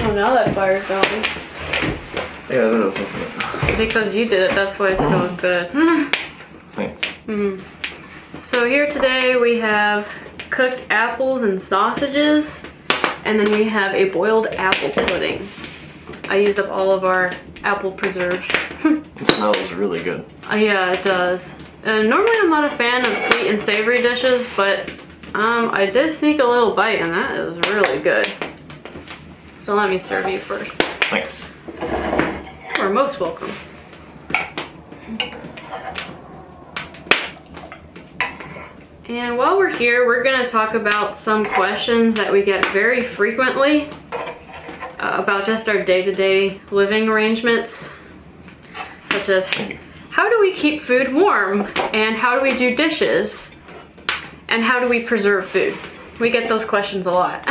Oh, now that fire's going. Yeah, that is, isn't it? Because you did it, that's why it's going good. Thanks. So here today we have cooked apples and sausages, and then we have a boiled apple pudding. I used up all of our apple preserves. It smells really good. Yeah, it does. And normally I'm not a fan of sweet and savory dishes, but I did sneak a little bite, and that is really good. So let me serve you first. Thanks. You're most welcome. And while we're here, we're going to talk about some questions that we get very frequently about just our day-to-day living arrangements, such as how do we keep food warm, and how do we do dishes, and how do we preserve food? We get those questions a lot.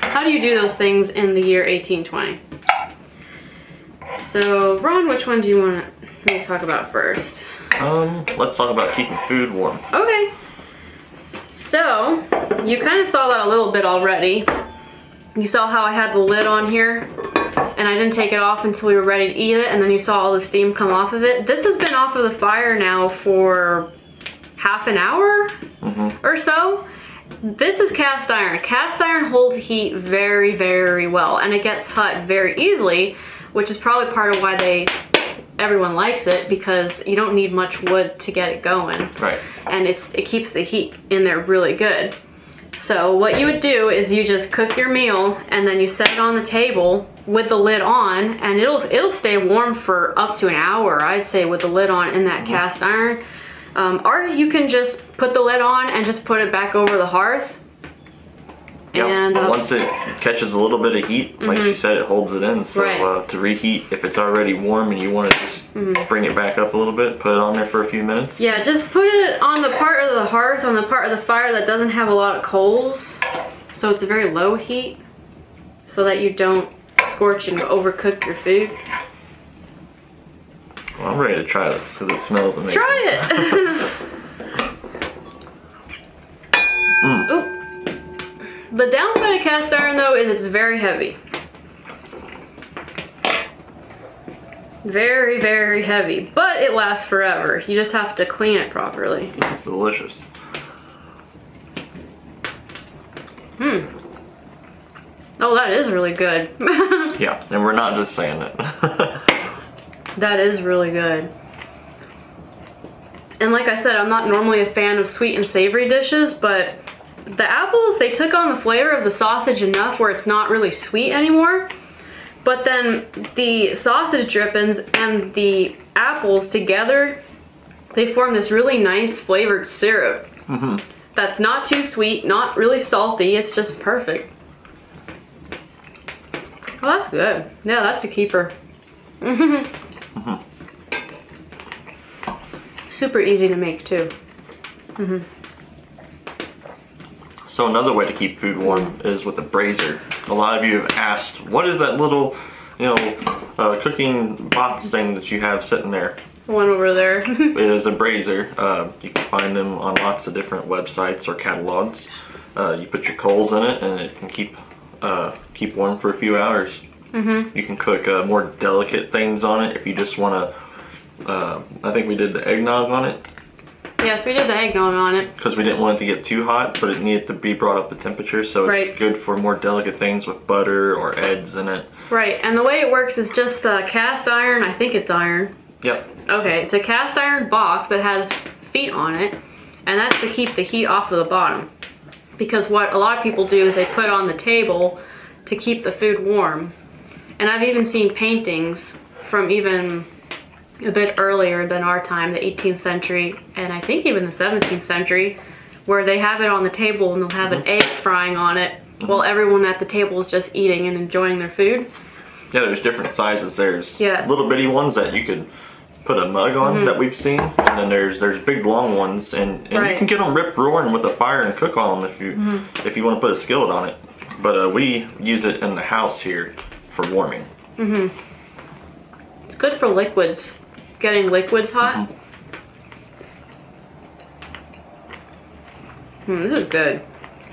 How do you do those things in the year 1820? So, Ron, which one do you want me to talk about first? Let's talk about keeping food warm. Okay. So, you kind of saw that a little bit already. You saw how I had the lid on here, and I didn't take it off until we were ready to eat it, and then you saw all the steam come off of it. This has been off of the fire now for half an hour or so. This is cast iron. Cast iron holds heat very, very well, and it gets hot very easily, which is probably part of why everyone likes it, because you don't need much wood to get it going. Right. And it keeps the heat in there really good. So what you would do is you just cook your meal, and then you set it on the table with the lid on, and it'll stay warm for up to an hour, I'd say, with the lid on in that cast iron. Or you can just put the lid on and just put it back over the hearth. Yeah, and once it catches a little bit of heat, like she said, it holds it in. So to reheat, if it's already warm and you want to just bring it back up a little bit, put it on there for a few minutes. Yeah, just put it on the part of the hearth, on the part of the fire that doesn't have a lot of coals. So it's a very low heat, so that you don't scorch and overcook your food. Well, I'm ready to try this because it smells amazing. Try it! Ooh. The downside of cast iron, though, is it's very heavy. Very, very heavy. But it lasts forever. You just have to clean it properly. This is delicious. Oh, that is really good. Yeah, and we're not just saying it. That is really good. And like I said, I'm not normally a fan of sweet and savory dishes, but the apples, they took on the flavor of the sausage enough where it's not really sweet anymore. But then the sausage drippings and the apples together, they form this really nice flavored syrup. That's not too sweet, not really salty, it's just perfect. Oh, that's good. Yeah, that's a keeper. Super easy to make too. So another way to keep food warm is with a brazier. A lot of you have asked, what is that little, cooking box thing that you have sitting there? The one over there. It is a brazier. You can find them on lots of different websites or catalogs. You put your coals in it, and it can keep warm for a few hours. You can cook more delicate things on it if you just want to. I think we did the eggnog on it. Yes, we did the eggnog on it. Because we didn't want it to get too hot, but it needed to be brought up to temperature, so it's good for more delicate things with butter or eggs in it. Right, and the way it works is just cast iron. I think it's iron. Yep. Okay, it's a cast iron box that has feet on it, and that's to keep the heat off of the bottom. Because what a lot of people do is they put it on the table to keep the food warm. And I've even seen paintings from even a bit earlier than our time, the 18th century, and I think even the 17th century, where they have it on the table and they'll have an egg frying on it while everyone at the table is just eating and enjoying their food. Yeah, there's different sizes. There's little bitty ones that you could put a mug on that we've seen, and then there's big long ones, and you can get them rip roaring with a fire and cook on them if you want to put a skillet on it. But we use it in the house here for warming. It's good for liquids. Getting liquids hot. This is good.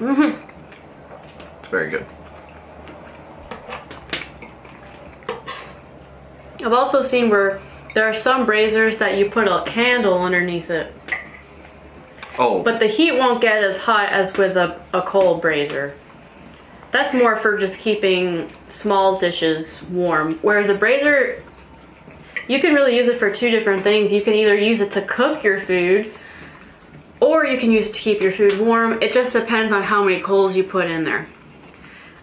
It's very good. I've also seen where there are some braziers that you put a candle underneath it. Oh. But the heat won't get as hot as with a coal brazier. That's more for just keeping small dishes warm. Whereas a brazier, you can really use it for two different things. You can either use it to cook your food, or you can use it to keep your food warm. It just depends on how many coals you put in there.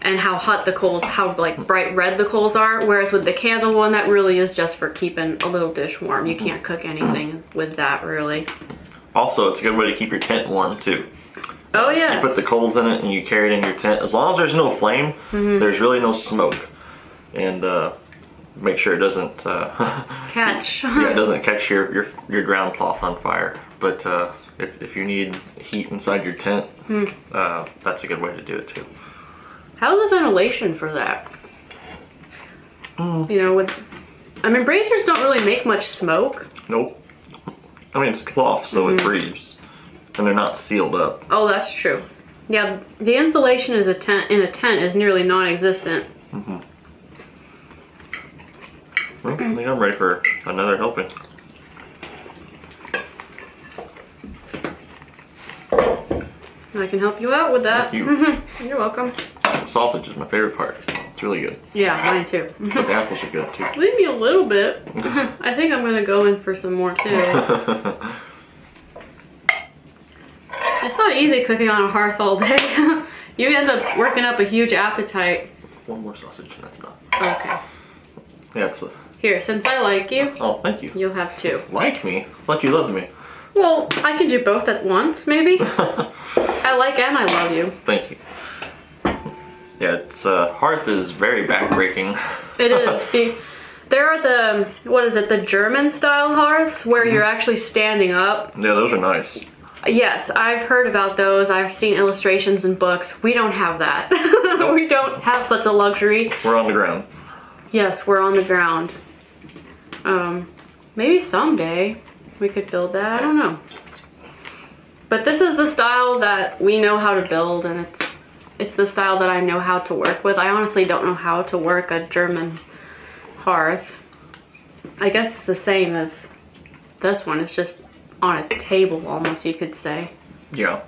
And how hot the coals, how like bright red the coals are. Whereas with the candle one, that really is just for keeping a little dish warm. You can't cook anything with that really. Also, it's a good way to keep your tent warm too. Oh yeah. You put the coals in it and you carry it in your tent. As long as there's no flame, there's really no smoke. And make sure it doesn't catch. Yeah, it doesn't catch your ground cloth on fire. But if you need heat inside your tent, that's a good way to do it too. How's the ventilation for that? You know, I mean, braziers don't really make much smoke. Nope. I mean, it's cloth, so it breathes. And they're not sealed up. Oh, that's true. Yeah, the insulation in a tent is nearly non-existent. Well, I think I'm ready for another helping. I can help you out with that. Thank you. You're welcome. The sausage is my favorite part. It's really good. Yeah, mine too. But the apples are good too. Leave me a little bit. I think I'm gonna go in for some more too. It's not easy cooking on a hearth all day. You end up working up a huge appetite. One more sausage and that's enough. Okay. Yeah, it's a... Here, since I like you, Oh, thank you. you'll have two. Like me? I thought you loved me. Well, I can do both at once, maybe. I like and I love you. Thank you. Yeah, it's hearth is very backbreaking. It is. There are the, what is it, the German style hearths where you're actually standing up. Yeah, those are nice. Yes, I've heard about those. I've seen illustrations in books. We don't have that. Nope. We don't have such a luxury. We're on the ground. Yes, we're on the ground. Maybe someday we could build that. I don't know. But this is the style that we know how to build, and it's the style that I know how to work with. I honestly don't know how to work a German hearth. I guess it's the same as this one. It's just on a table almost, you could say. Yeah.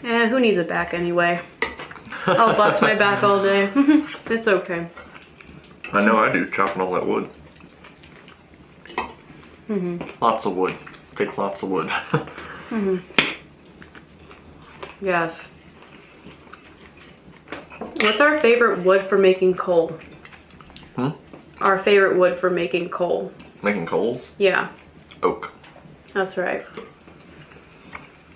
Who needs a back anyway? I'll bust my back all day. It's okay. I know I do, chopping all that wood. Lots of wood. Takes lots of wood. Yes. What's our favorite wood for making coal? Our favorite wood for making coal. Making coals? Yeah. Oak. That's right.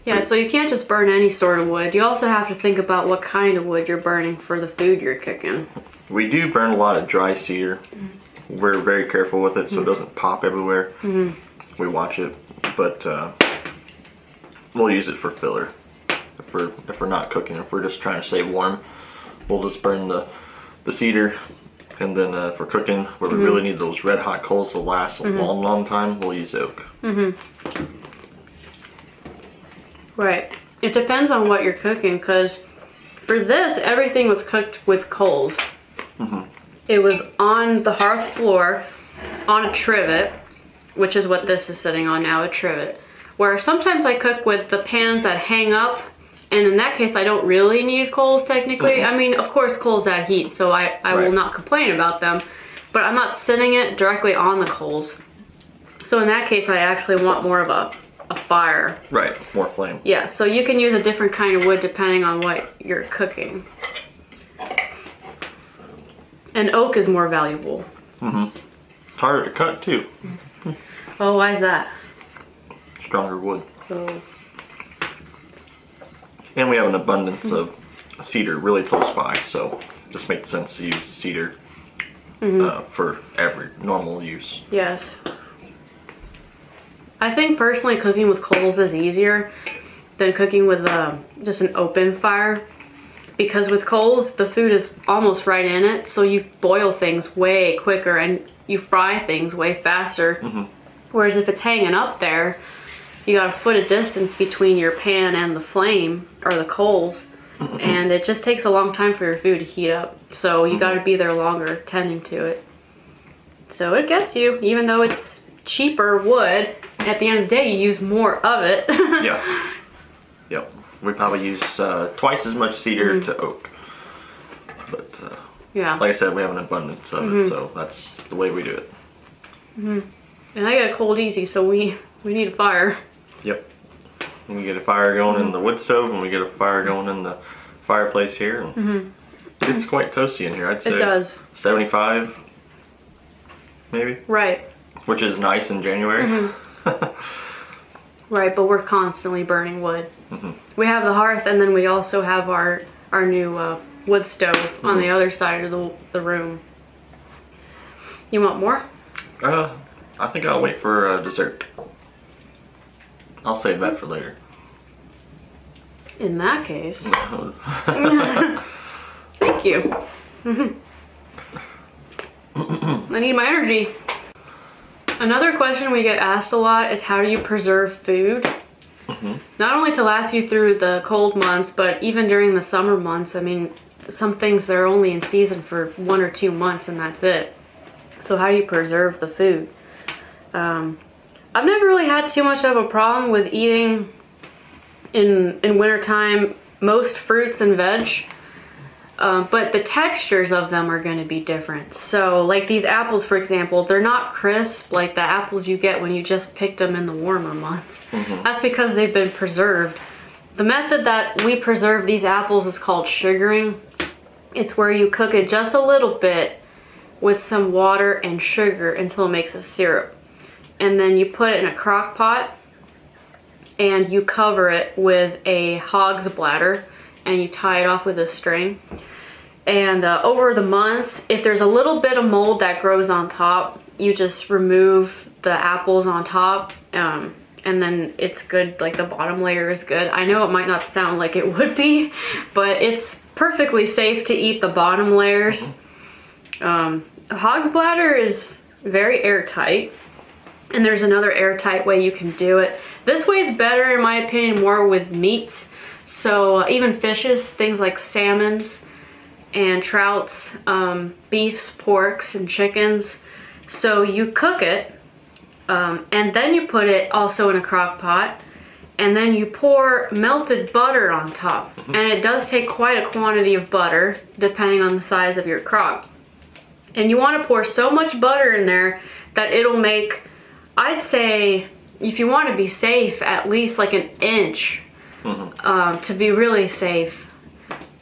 Yeah, so you can't just burn any sort of wood. You also have to think about what kind of wood you're burning for the food you're cooking. We do burn a lot of dry cedar. We're very careful with it so it doesn't pop everywhere. We watch it, but we'll use it for filler. If we're not cooking, if we're just trying to stay warm, we'll just burn the cedar. And then if we're cooking, where we really need those red hot coals to last a long, long time, we'll use oak. Right. It depends on what you're cooking, because for this, everything was cooked with coals. It was on the hearth floor, on a trivet, which is what this is sitting on now, a trivet. Where sometimes I cook with the pans that hang up, and in that case I don't really need coals technically. I mean, of course coals add heat, so I will not complain about them, but I'm not sitting it directly on the coals. So in that case I actually want more of a fire. Right, more flame. Yeah, so you can use a different kind of wood depending on what you're cooking. And oak is more valuable. It's harder to cut too. Oh, why is that? Stronger wood. Oh. And we have an abundance of cedar really close by, so it just makes sense to use cedar for every normal use. Yes. I think personally cooking with coals is easier than cooking with just an open fire. Because with coals, the food is almost right in it, so you boil things way quicker and you fry things way faster. Whereas if it's hanging up there, you got a foot of distance between your pan and the flame, or the coals. and it just takes a long time for your food to heat up. So you got to be there longer tending to it. So it gets you, even though it's cheaper wood, at the end of the day you use more of it. Yes. Yep. We probably use twice as much cedar to oak. But yeah, like I said, we have an abundance of it, so that's the way we do it. And I get cold easy, so we need a fire. Yep. And we get a fire going in the wood stove, and we get a fire going in the fireplace here. And it's quite toasty in here. I'd say it does. 75, maybe. Right. Which is nice in January. Right, but we're constantly burning wood. We have the hearth, and then we also have our new wood stove on the other side of the room. You want more? I think I'll wait for dessert. I'll save that for later. In that case. Thank you. I need my energy. Another question we get asked a lot is, how do you preserve food? Not only to last you through the cold months, but even during the summer months. I mean, some things they're only in season for 1 or 2 months and that's it. So how do you preserve the food? I've never really had too much of a problem with eating in wintertime most fruits and veg. But the textures of them are going to be different. So like these apples, for example, they're not crisp like the apples you get when you just picked them in the warmer months. That's because they've been preserved. The method that we preserve these apples is called sugaring. It's where you cook it just a little bit with some water and sugar until it makes a syrup. And then you put it in a crock pot and you cover it with a hog's bladder and you tie it off with a string. And over the months, if there's a little bit of mold that grows on top, you just remove the apples on top, and then it's good, like the bottom layer is good. I know it might not sound like it would be, but it's perfectly safe to eat the bottom layers. A hog's bladder is very airtight, and there's another airtight way you can do it. This way is better, in my opinion, more with meats. So even fishes, things like salmons and trouts, beefs, porks, and chickens. So you cook it, and then you put it also in a crock pot, and then you pour melted butter on top. And it does take quite a quantity of butter, depending on the size of your crock. And you want to pour so much butter in there that it'll make, I'd say, if you want to be safe, at least like an inch, to be really safe,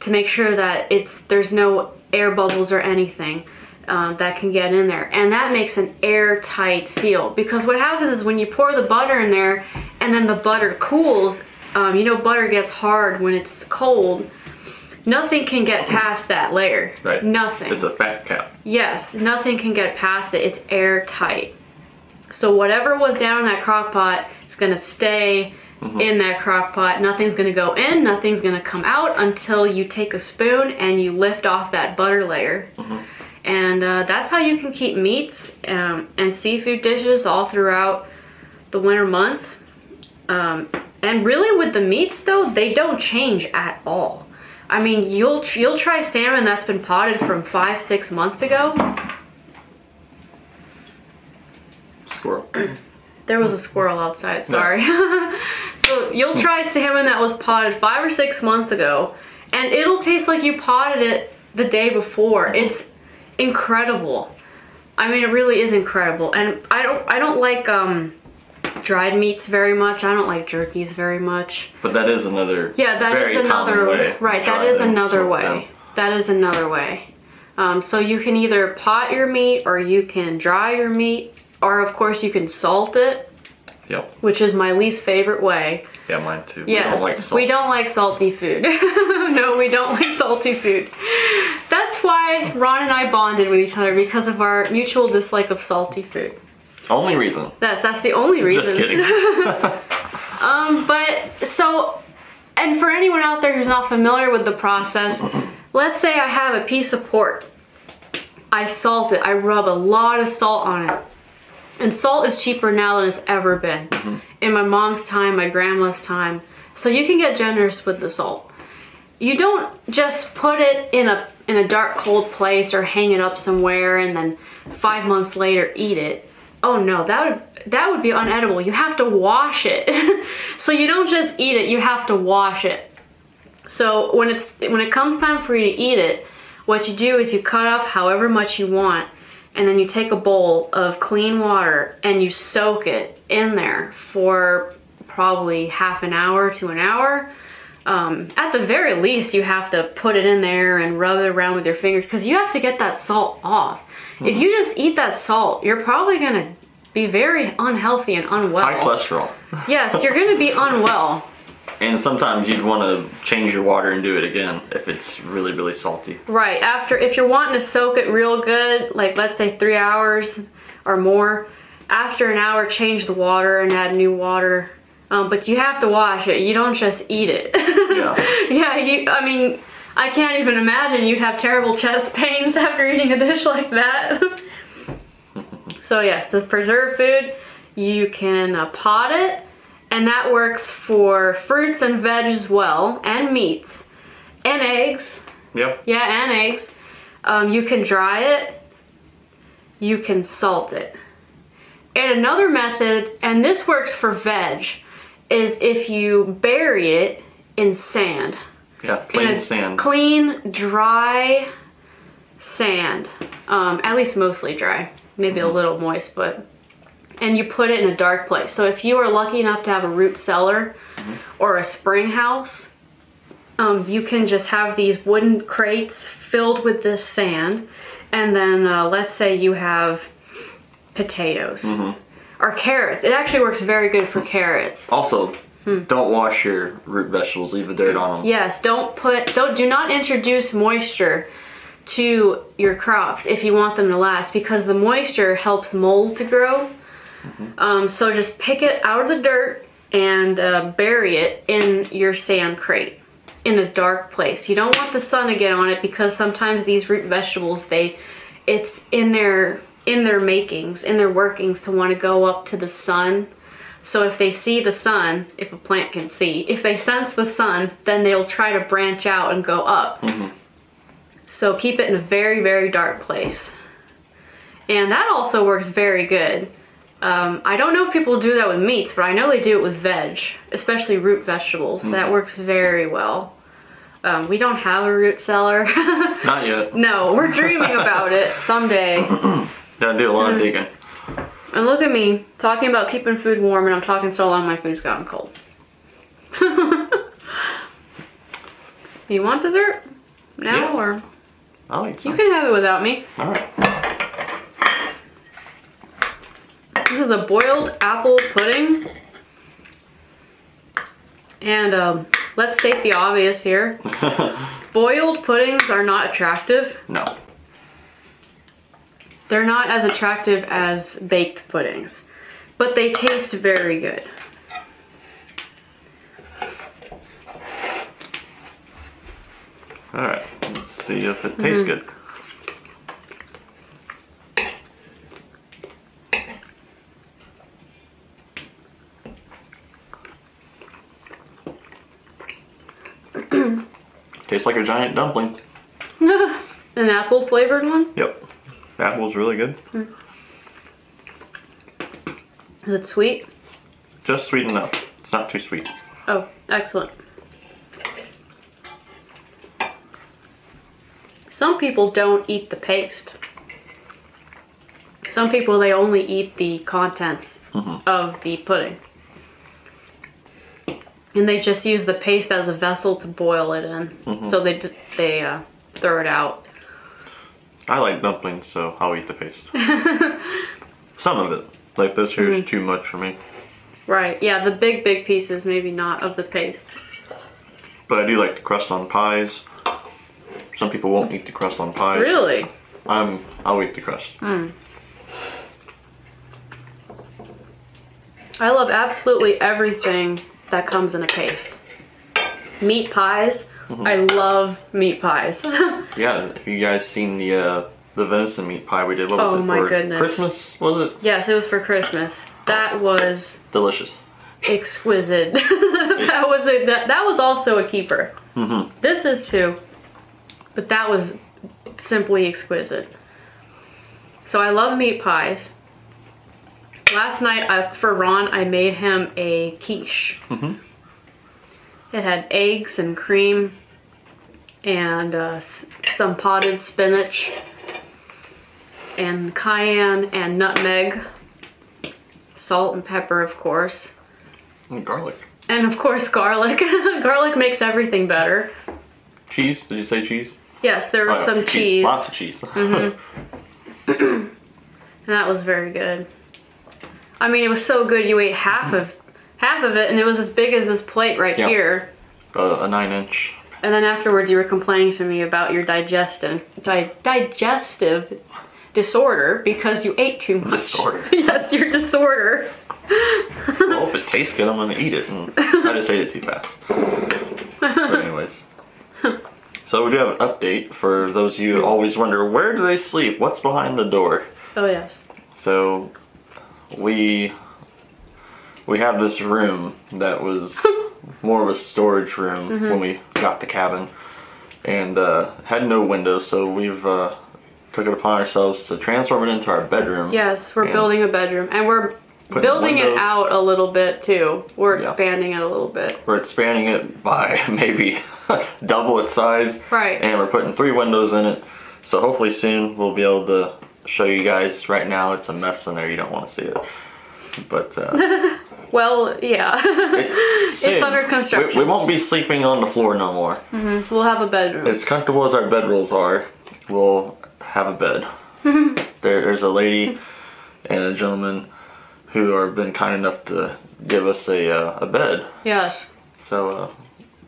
to make sure that there's no air bubbles or anything that can get in there. And that makes an airtight seal, because what happens is when you pour the butter in there and then the butter cools, you know, butter gets hard when it's cold. Nothing can get past that layer. Right. Nothing. It's a fat cap. Yes, nothing can get past it. It's airtight. So whatever was down in that crock pot is going to stay in that crock pot. Nothing's going to go in, nothing's going to come out until you take a spoon and you lift off that butter layer. And that's how you can keep meats and seafood dishes all throughout the winter months. And really with the meats though, they don't change at all. I mean, you'll try salmon that's been potted from 5-6 months ago. Squirrel. There was a squirrel outside, sorry. No. So you'll try salmon that was potted 5 or 6 months ago, and it'll taste like you potted it the day before. It's incredible. I mean, it really is incredible. And I don't like dried meats very much. I don't like jerkies very much. But that is another way. Right, that is another way. That is another way. So you can either pot your meat, or you can dry your meat, or of course you can salt it. Yep. Which is my least favorite way. Yeah, mine too. Yes, we don't like salty food. No, we don't like salty food. That's why Ron and I bonded with each other, because of our mutual dislike of salty food. Only reason. That's the only reason. Just kidding. But so, and for anyone out there who's not familiar with the process, let's say I have a piece of pork. I salt it. I rub a lot of salt on it. And salt is cheaper now than it's ever been. In my mom's time, my grandma's time. So you can get generous with the salt. you don't just put it in a dark, cold place or hang it up somewhere and then 5 months later eat it. Oh no, that would be unedible. You have to wash it. So you don't just eat it, you have to wash it. So when it comes time for you to eat it, what you do is you cut off however much you want, and then you take a bowl of clean water and you soak it in there for probably half an hour to an hour. At the very least, you have to put it in there and rub it around with your fingers because you have to get that salt off. If you just eat that salt, you're probably gonna be very unhealthy and unwell. High cholesterol. Yes, you're gonna be unwell. And sometimes you'd want to change your water and do it again if it's really, really salty. Right, if you're wanting to soak it real good, like let's say 3 hours or more, after an hour change the water and add new water. But you have to wash it, you don't just eat it. Yeah. Yeah, I mean, I can't even imagine you'd have terrible chest pains after eating a dish like that. So yes, to preserve food, you can pot it, and that works for fruits and veg as well, and meats, and eggs. Yep. Yeah, and eggs. You can dry it, you can salt it. And another method, and this works for veg, is if you bury it in sand. Yeah, clean sand. Clean, dry sand. At least mostly dry. Maybe a little moist, but... And you put it in a dark place. So if you are lucky enough to have a root cellar or a spring house, you can just have these wooden crates filled with this sand. And then let's say you have potatoes or carrots. It actually works very good for carrots. Also, don't wash your root vegetables, leave the dirt on them. Yes, do not introduce moisture to your crops if you want them to last, because the moisture helps mold to grow. So just pick it out of the dirt and bury it in your sand crate in a dark place. You don't want the sun to get on it, because sometimes these root vegetables, it's in their makings, in their workings, to want to go up to the sun. So if they see the sun, if a plant can see, if they sense the sun, then they'll try to branch out and go up. So keep it in a very, very dark place. And that also works very good. I don't know if people do that with meats, but I know they do it with veg, especially root vegetables. That works very well. We don't have a root cellar. Not yet. No, we're dreaming about it someday. Gotta do a lot of digging. And look at me, talking about keeping food warm, and I'm talking so long my food's gotten cold. You want dessert? Now, yeah. or? I'll eat some. You can have it without me. Alright. This is a boiled apple pudding. And let's state the obvious here. Boiled puddings are not attractive. No. They're not as attractive as baked puddings, but they taste very good. Alright, let's see if it tastes good. Tastes like a giant dumpling. An apple flavored one? Yep. Apple's really good. Is it sweet? Just sweet enough. It's not too sweet. Oh, excellent. Some people don't eat the paste. Some people, they only eat the contents of the pudding. And they just use the paste as a vessel to boil it in. So they throw it out. I like dumplings, so I'll eat the paste. Some of it. Like this here is too much for me. Right, yeah, the big pieces, maybe not, of the paste. But I do like the crust on pies. Some people won't eat the crust on pies. Really? I'll eat the crust. I love absolutely everything that comes in a paste. Meat pies. I love meat pies. Yeah, if you guys seen the venison meat pie we did, what was it for? My goodness. Christmas, was it? Yes, it was for Christmas. That was delicious. Exquisite. That was also a keeper. This is too. But that was simply exquisite. So I love meat pies. Last night for Ron, I made him a quiche. It had eggs and cream and some potted spinach and cayenne and nutmeg, salt and pepper, of course. And garlic. And of course garlic. Garlic makes everything better. Cheese? Did you say cheese? Yes, there was some cheese. Lots of cheese. And that was very good. I mean, it was so good you ate half of it, and it was as big as this plate right here. A 9-inch. And then afterwards you were complaining to me about your digestive disorder because you ate too much. Disorder. Yes, your disorder. Well, if it tastes good, I'm gonna eat it. And I just ate it too fast. But anyways. So we do have an update for those of you who always wonder, where do they sleep? What's behind the door? Oh, yes. So we have this room that was more of a storage room when we got the cabin, and had no windows, so we've took it upon ourselves to transform it into our bedroom. Yes, we're building a bedroom, and we're building it out a little bit too. We're expanding it a little bit. We're expanding it by maybe double its size. Right. And we're putting 3 windows in it. So hopefully soon we'll be able to show you guys. Right now it's a mess in there. You don't want to see it. But well, yeah. It's under construction. We won't be sleeping on the floor no more. We'll have a bedroom. As comfortable as our bedrolls are, we'll have a bed. There's a lady and a gentleman who have been kind enough to give us a bed. Yes. So,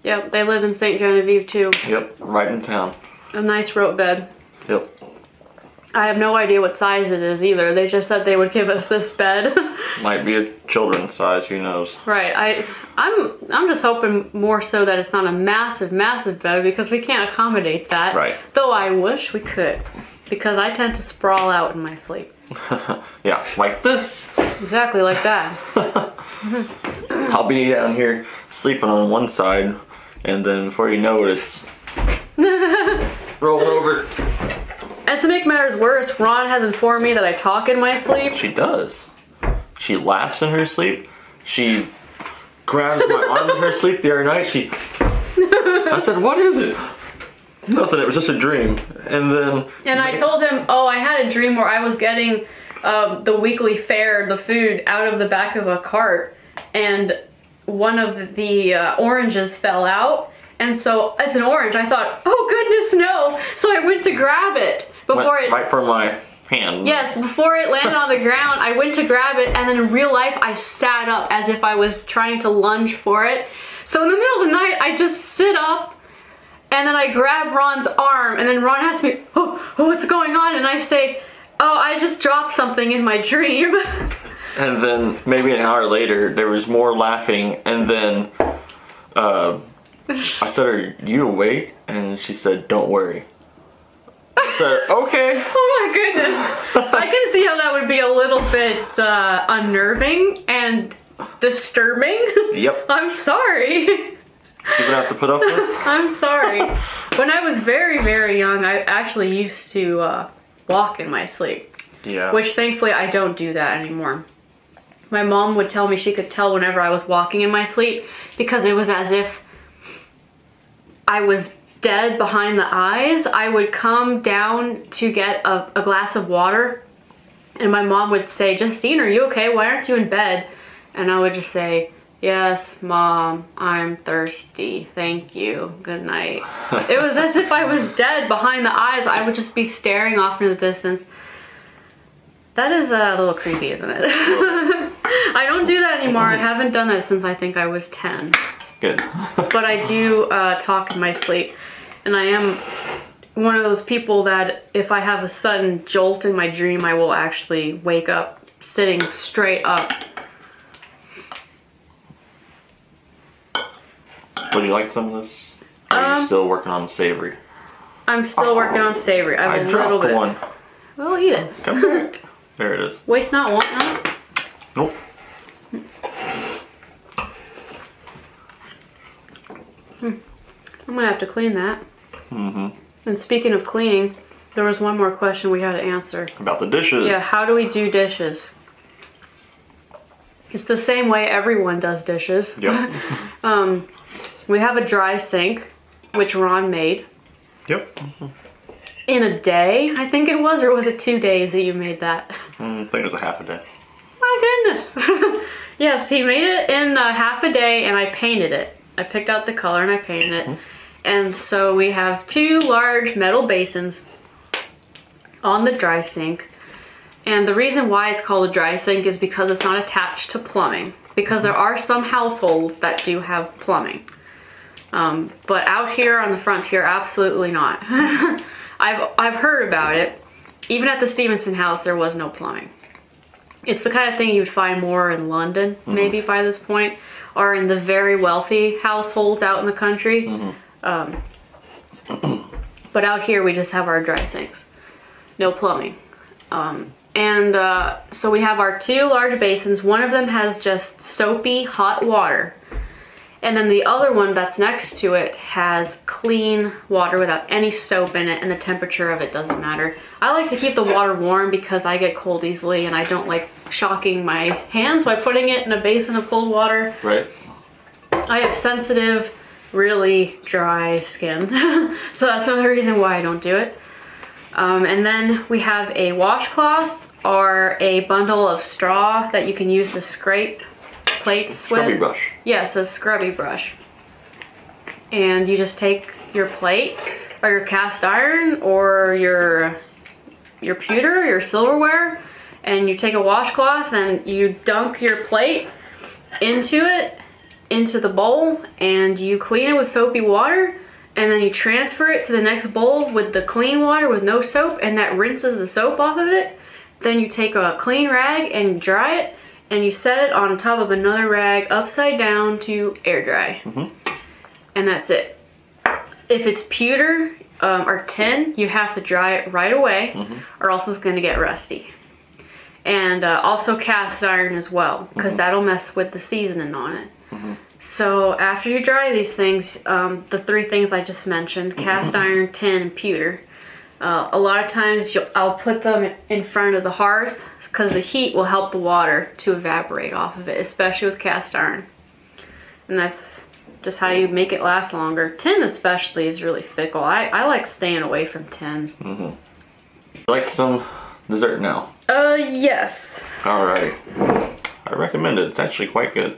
yep, they live in St. Genevieve too. Yep, right in town. A nice rope bed. Yep. I have no idea what size it is either. They just said they would give us this bed. Might be a children's size, who knows? Right. I'm just hoping more so that it's not a massive, massive bed because we can't accommodate that. Right. Though I wish we could, because I tend to sprawl out in my sleep. Yeah, like this. Exactly like that. I'll be down here sleeping on one side, and then before you know it, it's rolling over. And to make matters worse, Ron has informed me that I talk in my sleep. She does. She laughs in her sleep. She grabs my arm in her sleep the other night. I said, what is it? Nothing, it was just a dream. And I told him, oh, I had a dream where I was getting the weekly fare, the food, out of the back of a cart. And one of the oranges fell out. And so, it's an orange. I thought, oh goodness, no. So I went to grab it. Right from my hand. Yes, before it landed on the ground, I went to grab it, and then in real life, I sat up as if I was trying to lunge for it. So in the middle of the night, I just sit up, and then I grab Ron's arm, and then Ron asks me, oh, what's going on? And I say, oh, I just dropped something in my dream. And then maybe an hour later, there was more laughing, and then I said, are you awake? And she said, don't worry. I said, okay. Oh my goodness. I can see how that would be a little bit unnerving and disturbing. Yep. I'm sorry. You're gonna have to put up with? I'm sorry. When I was very, very young, I actually used to walk in my sleep. Yeah. Which thankfully I don't do that anymore. My mom would tell me she could tell whenever I was walking in my sleep because it was as if I was dead behind the eyes. I would come down to get a glass of water, and my mom would say, Justine, are you okay? Why aren't you in bed? And I would just say, yes, Mom, I'm thirsty. Thank you. Good night. It was as if I was dead behind the eyes. I would just be staring off into the distance. That is a little creepy, isn't it? I don't do that anymore. I haven't done that since I think I was 10. Good. But I do talk in my sleep. And I am one of those people that if I have a sudden jolt in my dream, I will actually wake up sitting straight up. Would you like some of this? Or are you still working on savory? I'm still working on savory. I have a little bit. One. Well, eat it. Come back. There it is. Waste not, want not. Nope. I'm gonna have to clean that. Mm-hmm. And speaking of cleaning, there was one more question we had to answer. About the dishes. Yeah, how do we do dishes? It's the same way everyone does dishes. Yep. We have a dry sink, which Ron made. Yep. In a day, I think it was, or was it 2 days that you made that? I think it was a half a day. My goodness. Yes, he made it in half a day, and I painted it. I picked out the color and I painted it. And so we have 2 large metal basins on the dry sink. And the reason why it's called a dry sink is because it's not attached to plumbing. Because there are some households that do have plumbing. But out here on the frontier, absolutely not. I've heard about it. Even at the Stevenson house, there was no plumbing. It's the kind of thing you'd find more in London, maybe by this point, or in the very wealthy households out in the country. But out here, we just have our dry sinks. No plumbing. So we have our 2 large basins. One of them has just soapy hot water. And then the other one that's next to it has clean water without any soap in it, and the temperature of it doesn't matter. I like to keep the water warm because I get cold easily, and I don't like shocking my hands by putting it in a basin of cold water. Right. I have sensitive, really dry skin. So that's another reason why I don't do it. And then we have a washcloth or a bundle of straw that you can use to scrape plates Scrubby with. brush. Yes, a scrubby brush. And you just take your plate or your cast iron or your pewter, your silverware, and you take a washcloth and you dunk your plate into the bowl, and you clean it with soapy water, and then you transfer it to the next bowl with the clean water with no soap, and that rinses the soap off of it. Then you take a clean rag and dry it, and you set it on top of another rag upside down to air dry. And that's it. If it's pewter or tin, you have to dry it right away, or else it's going to get rusty. And also cast iron as well, because that'll mess with the seasoning on it. So after you dry these things, the 3 things I just mentioned, cast iron, tin, and pewter, a lot of times I'll put them in front of the hearth because the heat will help the water to evaporate off of it, especially with cast iron. And that's just how you make it last longer. Tin especially is really fickle. I like staying away from tin. Like some dessert now? Yes. Alright. I recommend it. It's actually quite good.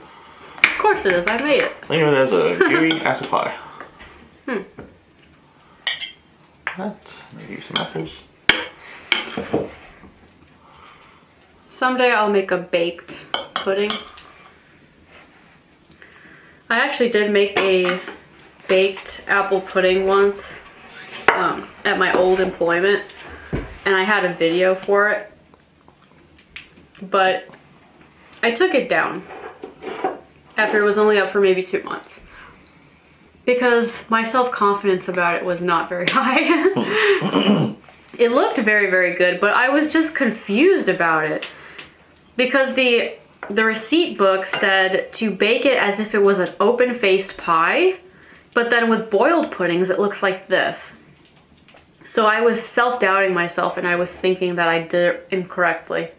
Of course it is. I made it. Think of it as a gooey apple pie. Maybe some apples. Someday I'll make a baked pudding. I actually did make a baked apple pudding once at my old employment, and I had a video for it, but I took it down after it was only up for maybe 2 months because my self-confidence about it was not very high. It looked very, very good, but I was just confused about it because the receipt book said to bake it as if it was an open-faced pie, but then with boiled puddings it looks like this. So I was self-doubting myself, and I was thinking that I did it incorrectly.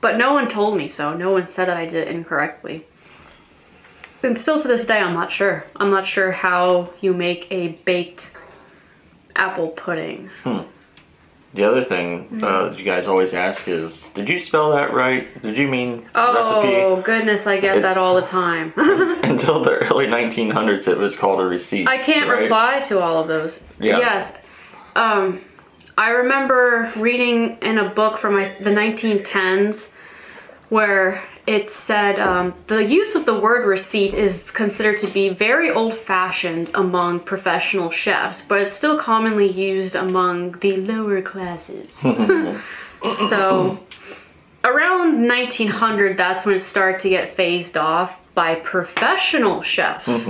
But no one told me so. No one said that I did it incorrectly. And still to this day, I'm not sure. I'm not sure how you make a baked apple pudding. The other thing that you guys always ask is, did you spell that right? Did you mean recipe? Oh goodness, I get that all the time. Until the early 1900s, it was called a receipt. I can't reply to all of those. Yeah. Yes. I remember reading in a book from the 1910s where it said the use of the word receipt is considered to be very old-fashioned among professional chefs, but it's still commonly used among the lower classes. So around 1900, that's when it started to get phased off by professional chefs.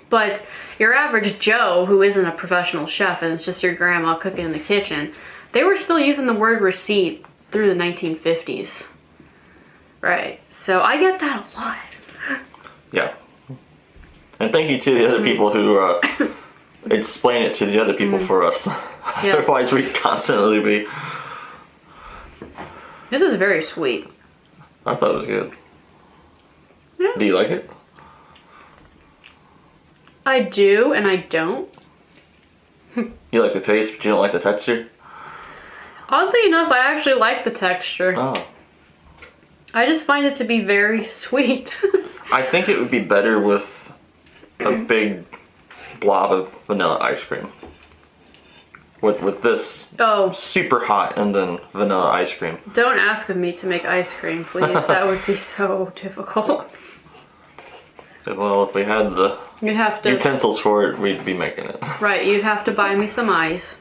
But your average Joe, who isn't a professional chef and it's just your grandma cooking in the kitchen, they were still using the word receipt through the 1950s. Right, so I get that a lot. Yeah. And thank you to the other people who explain it to the other people for us. Yes. Otherwise, we'd constantly be. This is very sweet. I thought it was good. Yeah. Do you like it? I do, and I don't. You like the taste, but you don't like the texture? Oddly enough, I actually like the texture. Oh. I just find it to be very sweet. I think it would be better with a big blob of vanilla ice cream. With this super hot and then vanilla ice cream. Don't ask of me to make ice cream, please. That would be so difficult. Well, if we had the You'd have to, utensils for it, we'd be making it. right, you'd have to buy me some ice.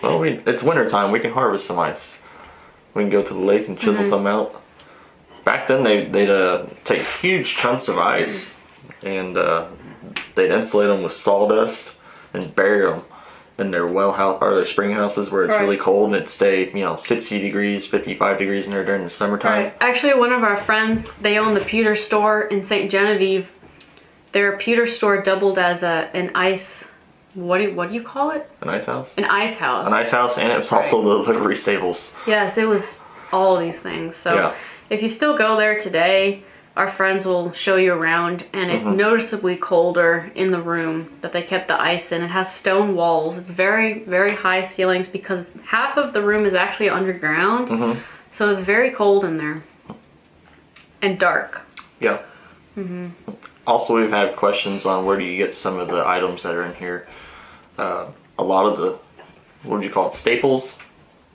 Well, it's winter time. We can harvest some ice. We can go to the lake and chisel some out. Back then, they'd take huge chunks of ice and they'd insulate them with sawdust and bury them in their well house or their spring houses where it's really cold, and it'd stay 60 degrees, 55 degrees in there during the summertime. Right. Actually, one of our friends, they own the pewter store in St. Genevieve. Their pewter store doubled as an ice. What do you call it? An ice house? An ice house. An ice house, and it was also the livery stables. Yes, it was all of these things. So if you still go there today, our friends will show you around, and it's noticeably colder in the room that they kept the ice in. It has stone walls. It's very, very high ceilings because half of the room is actually underground. So it's very cold in there. And dark. Yeah. Also, we've had questions on where do you get some of the items that are in here. A lot of the, what would you call it, staples?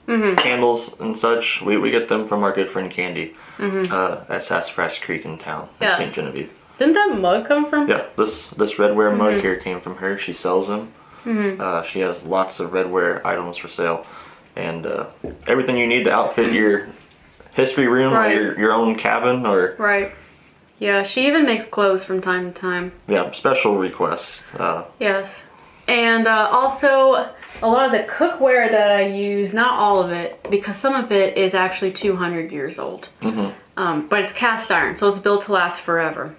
Candles and such, we get them from our good friend Candy at Sassafras Creek in town in St. Genevieve. Didn't that mug come from? Yeah, this redware mug here came from her. She sells them. She has lots of redware items for sale, and everything you need to outfit your history room or your own cabin or Yeah, she even makes clothes from time to time. Yeah, special requests. Yes. And also, a lot of the cookware that I use, not all of it, because some of it is actually 200 years old. But it's cast iron, so it's built to last forever.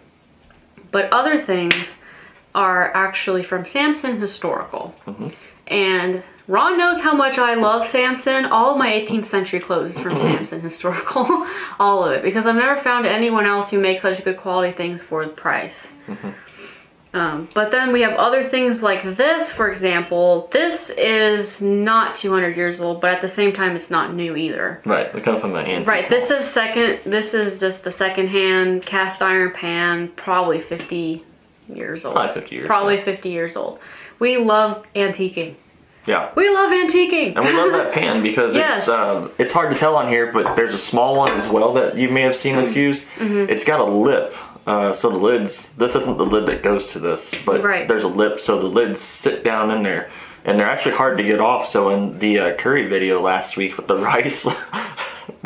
But other things are actually from Samson Historical. And Ron knows how much I love Samson. All of my 18th century clothes is from Samson Historical. All of it. Because I've never found anyone else who makes such good quality things for the price. But then we have other things like this, for example. This is not 200 years old, but at the same time, it's not new either. Right, they come from the hand. Right, this is just a second-hand cast iron pan, probably 50 years old. Probably 50 years. Probably 50 years old. We love antiquing. Yeah. We love antiquing. And we love that pan because it's hard to tell on here, but there's a small one as well that you may have seen us use. It's got a lip. So the lids, this isn't the lid that goes to this, but there's a lip, so the lids sit down in there, and they're actually hard to get off. So in the curry video last week with the rice,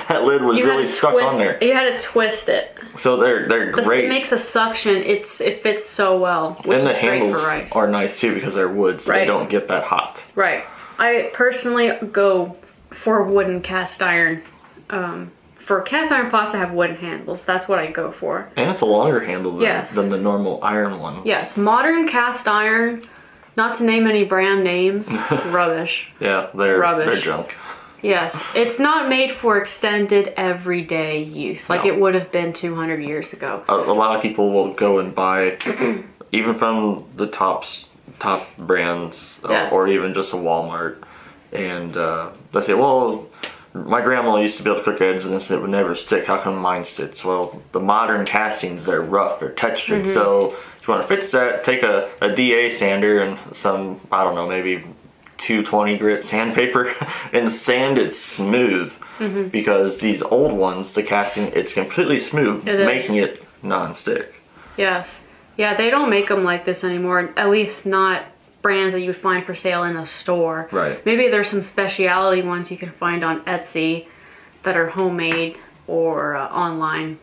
that lid was really stuck on there. You had to twist it. So they're great. It makes a suction. It fits so well, which and the is great handles for rice. are nice too because they're wood, so they don't get that hot. Right. I personally go for wooden cast iron. For cast iron pots that have wooden handles, that's what I go for. And it's a longer handle than the normal iron one. Yes, modern cast iron, not to name any brand names, rubbish. Yeah, they're junk. Yes, it's not made for extended everyday use like it would have been 200 years ago. A lot of people will go and buy, even from the top brands, or even just a Walmart, and they say, well, my grandma used to be able to cook eggs and this, it would never stick. How come mine sticks? Well, the modern castings, they're rough, they're textured. So if you want to fix that, take a DA sander and some, I don't know, maybe 220 grit sandpaper and sand it smooth. Because these old ones, the casting, it's completely smooth, making it non-stick. Yes. Yeah, they don't make them like this anymore, at least not brands that you would find for sale in a store. Right. Maybe there's some specialty ones you can find on Etsy that are homemade or online.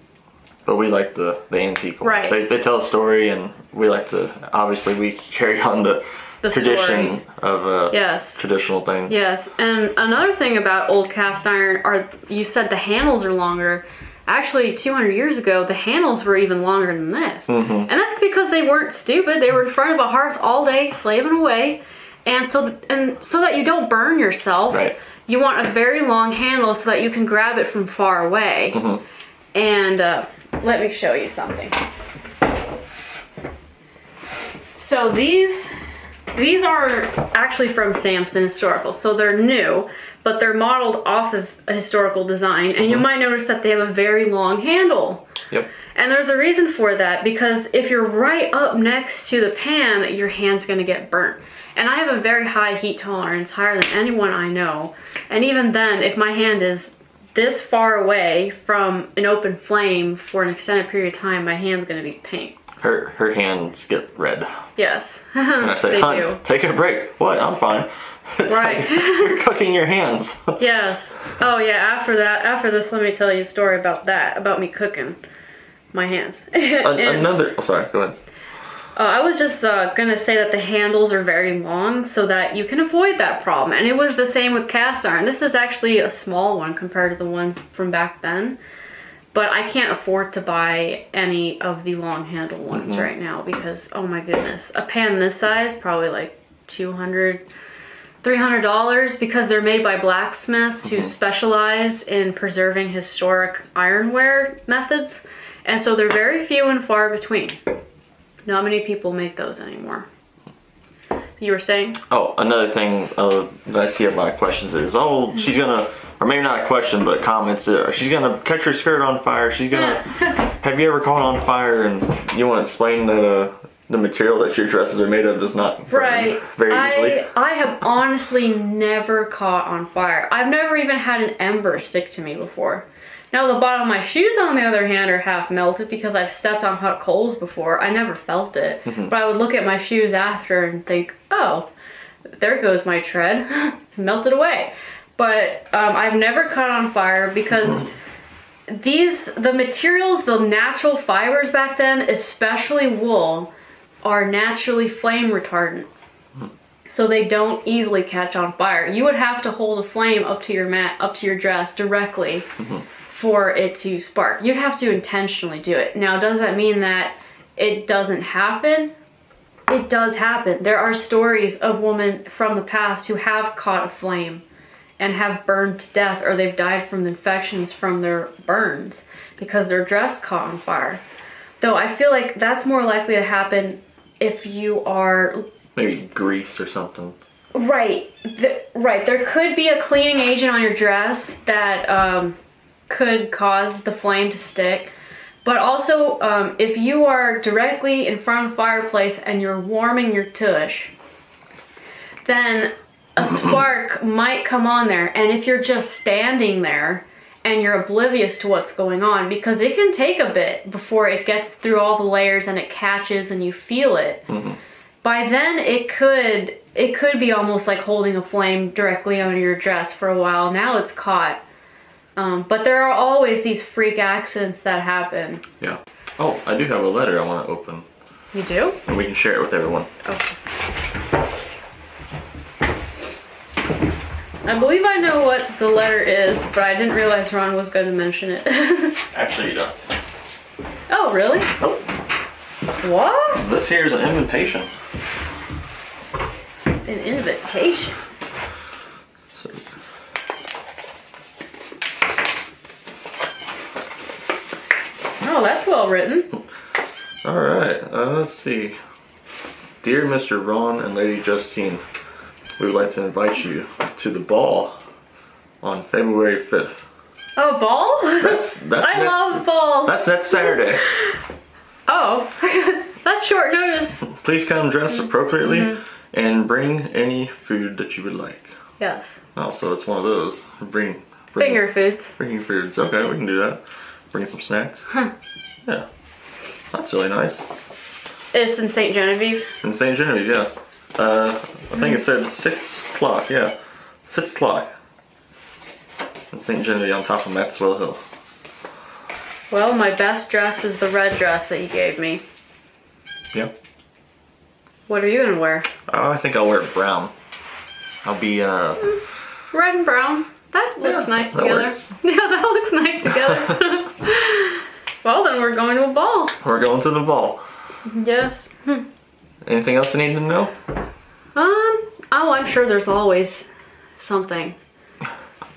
But we like the antique ones. They tell a story, and we like to, obviously we carry on the tradition of traditional things. Yes, and another thing about old cast iron are, you said the handles are longer. actually 200 years ago, the handles were even longer than this. And that's because they weren't stupid. They were in front of a hearth all day, slaving away. And so that you don't burn yourself, you want a very long handle so that you can grab it from far away. And let me show you something. So these are actually from Samson Historical, so they're new, but they're modeled off of a historical design, and you might notice that they have a very long handle. Yep. And there's a reason for that, because if you're right up next to the pan, your hand's gonna get burnt. And I have a very high heat tolerance, higher than anyone I know. And even then, if my hand is this far away from an open flame for an extended period of time, my hand's gonna be pink. Her hands get red. Yes. And I say, "Hun, take a break." What? I'm fine. It's like, you're cooking your hands. Yes. Oh yeah, after this, let me tell you a story about that, about me cooking my hands. Another, oh, sorry, go ahead. I was just gonna say that the handles are very long so that you can avoid that problem. And it was the same with cast iron. This is actually a small one compared to the ones from back then. But I can't afford to buy any of the long handle ones right now because, oh my goodness, a pan this size, probably like $200, $300, because they're made by blacksmiths who specialize in preserving historic ironware methods. And so they're very few and far between. Not many people make those anymore. You were saying? Oh, another thing that I see in my questions is, oh, she's gonna, or maybe not a question, but comments, she's gonna catch her skirt on fire, she's gonna, have you ever caught on fire? And you want to explain that the material that your dresses are made of does not burn very easily? I have honestly never caught on fire. I've never even had an ember stick to me before. Now the bottom of my shoes, on the other hand, are half melted because I've stepped on hot coals before. I never felt it, but I would look at my shoes after and think, oh, there goes my tread. It's melted away. But I've never caught on fire because the materials, the natural fibers back then, especially wool, are naturally flame retardant. So they don't easily catch on fire. You would have to hold a flame up to your dress directly for it to spark. You'd have to intentionally do it. Now, does that mean that it doesn't happen? It does happen. There are stories of women from the past who have caught a flame and have burned to death, or they've died from infections from their burns because their dress caught on fire. Though I feel like that's more likely to happen if you are... maybe grease or something. Right. There could be a cleaning agent on your dress that could cause the flame to stick. But also, if you are directly in front of the fireplace and you're warming your tush, then a spark might come on there. And if you're just standing there and you're oblivious to what's going on, because it can take a bit before it gets through all the layers and it catches and you feel it. By then, it could be almost like holding a flame directly under your dress for a while. Now it's caught. But there are always these freak accidents that happen. Yeah. Oh, I do have a letter I want to open. You do? And we can share it with everyone. Okay. I believe I know what the letter is, but I didn't realize Ron was going to mention it. Actually, you don't. Oh, really? Oh. What? This here is an invitation. An invitation? So. Oh, that's well written. All right, let's see. Dear Mr. Ron and Lady Justine, we would like to invite you to the ball on February 5th. Oh, ball? I love balls. That's Saturday. Oh, that's short notice. Please come dressed appropriately and bring any food that you would like. Yes. Oh, so it's one of those. Bring finger foods. Bringing foods. Okay, we can do that. Bring some snacks. Yeah. That's really nice. It's in St. Genevieve? In St. Genevieve, yeah. I think it said 6 o'clock, yeah. 6 o'clock. In St. Genevieve on top of Maxwell Hill. Well, my best dress is the red dress that you gave me. Yeah. What are you gonna wear? I think I'll wear brown. I'll be, red and brown. That looks nice together. Works. Yeah, that looks nice together. Well, then we're going to a ball. We're going to the ball. Yes. Anything else you need to know? Oh, I'm sure there's always something.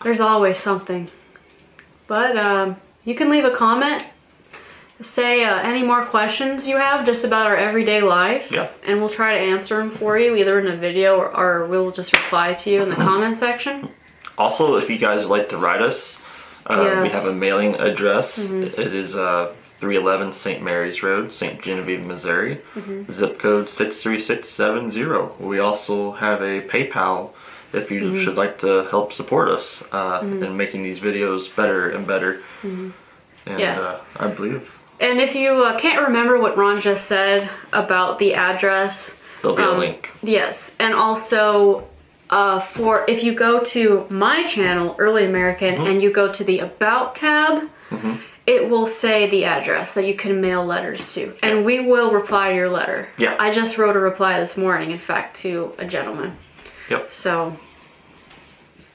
There's always something. But you can leave a comment. Say any more questions you have just about our everyday lives. Yeah. And we'll try to answer them for you either in a video or we'll just reply to you in the comment section. Also, if you guys would like to write us, Yes. we have a mailing address. It is 311 St. Mary's Road, St. Genevieve, Missouri. Zip code 63670. We also have a PayPal if you should like to help support us in making these videos better and better. And Yes. I believe And if you can't remember what Ron just said about the address, there'll be a link. yes, and also for if you go to my channel, Early American, and you go to the About tab, it will say the address that you can mail letters to, and we will reply to your letter. Yeah. I just wrote a reply this morning, in fact, to a gentleman. Yep. So,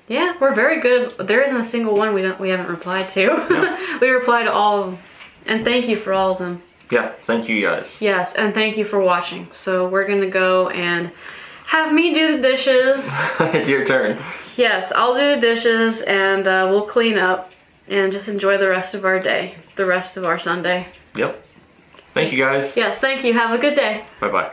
yeah, we're very good. There isn't a single one we haven't replied to. Yeah. We reply to all of them, and thank you for all of them. Yeah. Thank you guys. Yes, and thank you for watching. So we're gonna go and have me do the dishes. It's your turn. Yes, I'll do the dishes and we'll clean up and just enjoy the rest of our day, the rest of our Sunday. Yep. Thank you guys. Yes, thank you. Have a good day. Bye bye.